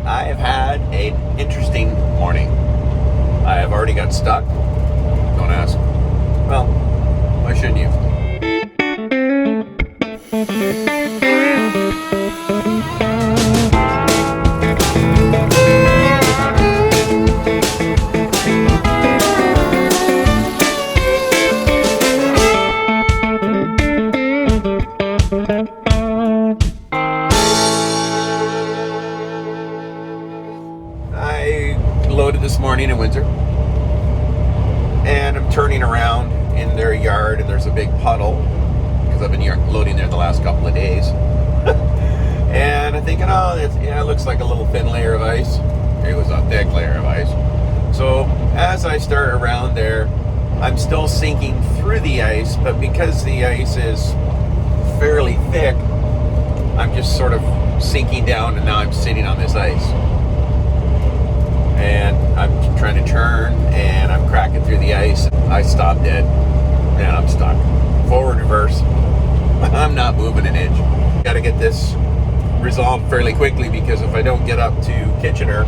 I have had an interesting morning. I have already got stuck. Don't ask. Well, why shouldn't you? I loaded this morning in Windsor, and I'm turning around in their yard, and there's a big puddle because I've been loading there the last couple of days. And I'm thinking, oh, it looks like a little thin layer of ice. It was a thick layer of ice. So as I start around there, I'm still sinking through the ice, but because the ice is fairly thick, I'm just sort of sinking down, and now I'm sitting on this ice. And I'm trying to turn, and I'm cracking through the ice. I stop dead, and I'm stuck. Forward, reverse. I'm not moving an inch. Got to get this resolved fairly quickly, because if I don't get up to Kitchener,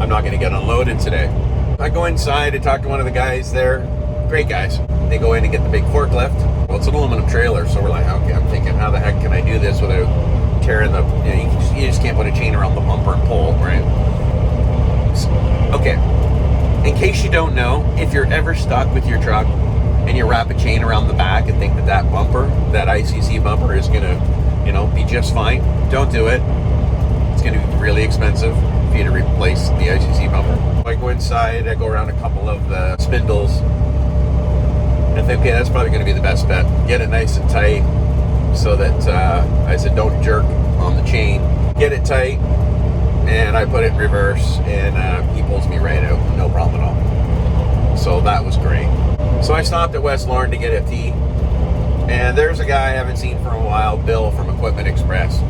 I'm not going to get unloaded today. I go inside and talk to one of the guys there. Great guys. They go in and get the big forklift. Well, it's an aluminum trailer, so we're like, okay, I'm thinking, how the heck can I do this without tearing the, you just can't put a chain around the bumper and pull, right? Okay, in case you don't know, if you're ever stuck with your truck and you wrap a chain around the back and think that bumper, that ICC bumper is going to, be just fine, don't do it. It's going to be really expensive for you to replace the ICC bumper. I go inside, I go around a couple of the spindles, and I think, okay, that's probably going to be the best bet. Get it nice and tight so that, I said, don't jerk on the chain. Get it tight. And I put it in reverse, and he pulls me right out, no problem at all. So that was great. So I stopped at West Lorne to get a tea, and there's a guy I haven't seen for a while, Bill from Equipment Express.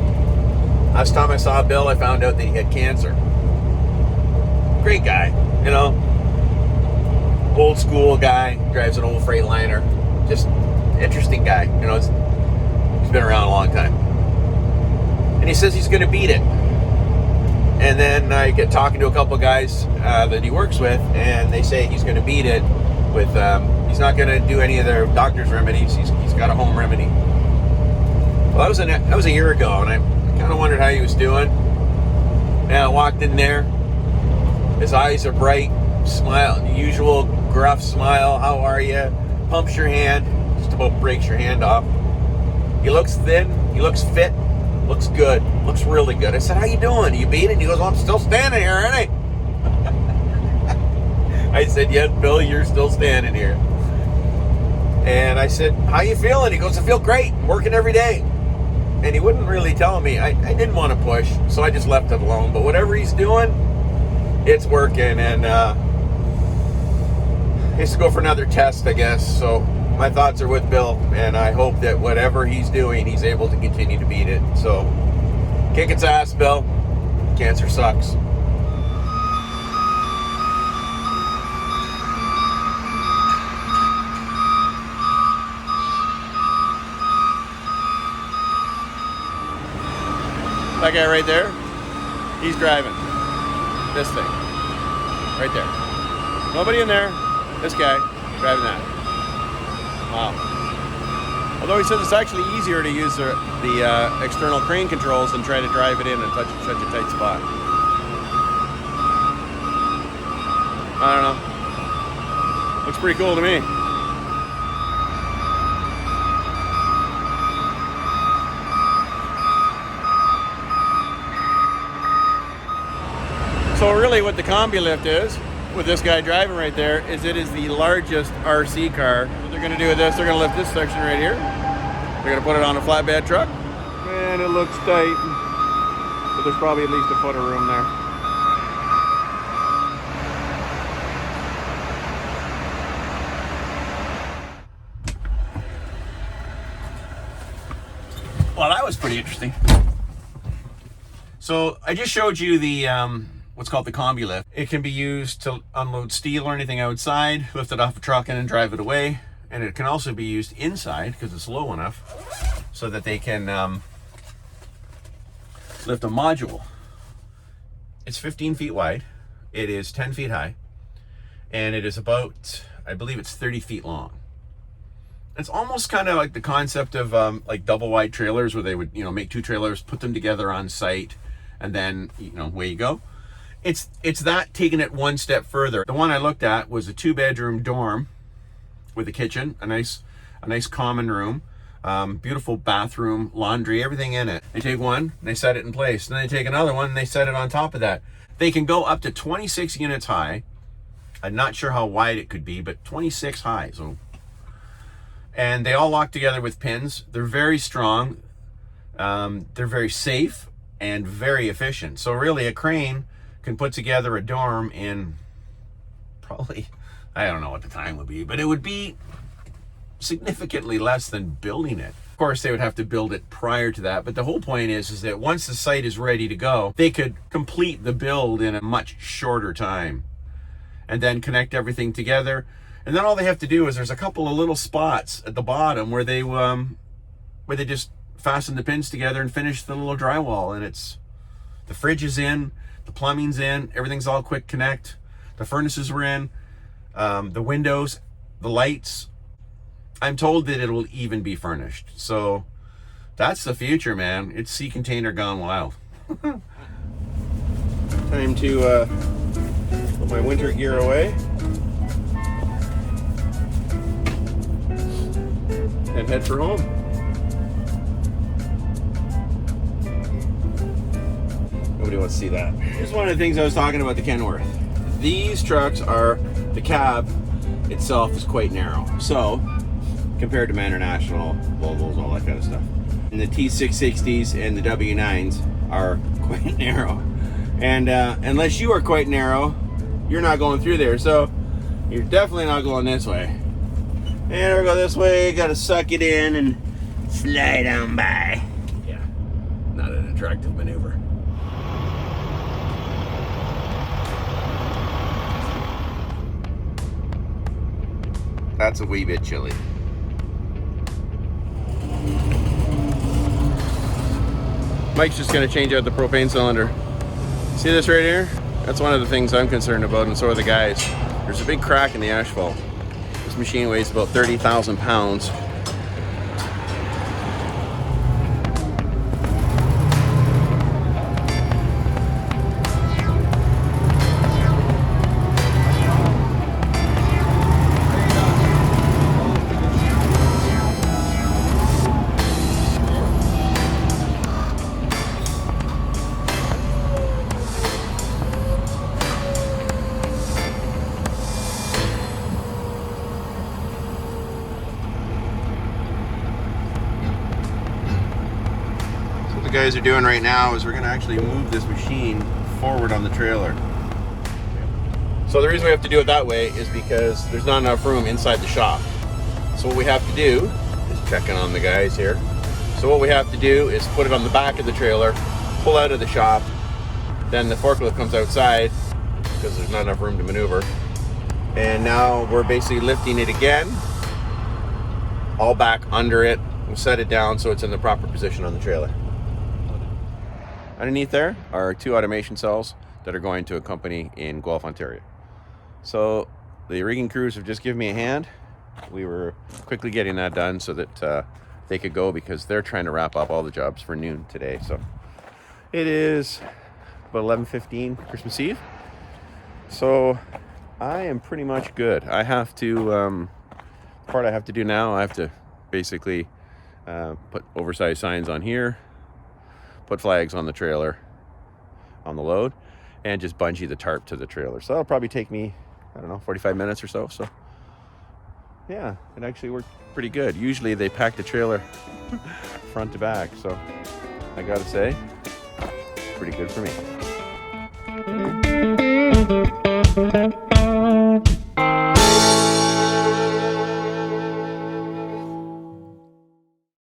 Last time I saw Bill, I found out that he had cancer. Great guy, old school guy, drives an old Freightliner, just interesting guy. He's been around a long time. And he says he's going to beat it. And then I get talking to a couple of guys that he works with, and they say he's going to beat it with, he's not going to do any of their doctor's remedies. He's got a home remedy. Well, that was a year ago, and I kind of wondered how he was doing. And I walked in there. His eyes are bright, smile, usual gruff smile. How are you? Pumps your hand, just about breaks your hand off. He looks thin. He looks fit. Looks good. Looks really good. I said, how you doing? You beat it? And he goes, well, I'm still standing here, aren't I? I said, yes, Bill, you're still standing here. And I said, how you feeling? He goes, I feel great. Working every day. And he wouldn't really tell me. I didn't want to push, so I just left it alone. But whatever he's doing, it's working. And he has to go for another test, I guess. So my thoughts are with Bill, and I hope that whatever he's doing, he's able to continue to beat it. So, kick its ass, Bill. Cancer sucks. That guy right there, he's driving this thing. Right there. Nobody in there. This guy driving that. Wow. Although he says it's actually easier to use the external crane controls than try to drive it in and touch such a tight spot. I don't know. Looks pretty cool to me. So really what the Combi Lift is, with this guy driving right there, is it is the largest RC car. What they're going to do with this, they're going to lift this section right here. They're going to put it on a flatbed truck. Man, it looks tight. But there's probably at least a foot of room there. Well, that was pretty interesting. So I just showed you the what's called the Combi Lift. It can be used to unload steel or anything outside, lift it off a truck and then drive it away. And it can also be used inside because it's low enough so that they can lift a module It's 15 feet wide. It is 10 feet high. And it is about, I believe it's 30 feet long. It's almost kind of like the concept of like double wide trailers where they would, make two trailers, put them together on site, and then, away you go. It's that taking it one step further. The one I looked at was a 2-bedroom dorm with a kitchen, a nice common room, beautiful bathroom, laundry, everything in it. They take one, they set it in place. Then they take another one, and they set it on top of that. They can go up to 26 units high. I'm not sure how wide it could be, but 26 high. And they all lock together with pins. They're very strong. They're very safe and very efficient. So really, a crane can put together a dorm in probably, I don't know what the time would be, but it would be significantly less than building it. Of course, they would have to build it prior to that, but the whole point is that once the site is ready to go, they could complete the build in a much shorter time and then connect everything together. And then all they have to do is there's a couple of little spots at the bottom where they just fasten the pins together and finish the little drywall. And the fridge is in, the plumbing's in, everything's all quick connect. The furnaces were in, the windows, the lights. I'm told that it'll even be furnished. So that's the future, man. It's sea container gone wild. Time to put my winter gear away and head for home. Nobody wants to see that. Here's one of the things I was talking about the Kenworth. These trucks the cab itself is quite narrow. So, compared to my International, Volvos, all that kind of stuff. And the T660s and the W9s are quite narrow. And unless you are quite narrow, you're not going through there. So, you're definitely not going this way. And we go this way, gotta suck it in and slide on by. Yeah, not an attractive maneuver. That's a wee bit chilly. Mike's just gonna change out the propane cylinder. See this right here? That's one of the things I'm concerned about, and so are the guys. There's a big crack in the asphalt. This machine weighs about 30,000 pounds. What the guys are doing right now is we're going to actually move this machine forward on the trailer. So the reason we have to do it that way is because there's not enough room inside the shop. So what we have to do is checking on the guys here. So what we have to do is put it on the back of the trailer, pull out of the shop, then the forklift comes outside because there's not enough room to maneuver. And now we're basically lifting it again, all back under it. We'll set it down so it's in the proper position on the trailer. Underneath there are 2 automation cells that are going to a company in Guelph, Ontario. So the rigging crews have just given me a hand. We were quickly getting that done so that they could go because they're trying to wrap up all the jobs for noon today. So it is about 11:15 Christmas Eve. So I am pretty much good. I have to, part I have to do now, I have to basically put oversized signs on here, put flags on the trailer, on the load, and just bungee the tarp to the trailer. So that'll probably take me, 45 minutes or so. So yeah, it actually worked pretty good. Usually they pack the trailer front to back. So I gotta say, pretty good for me.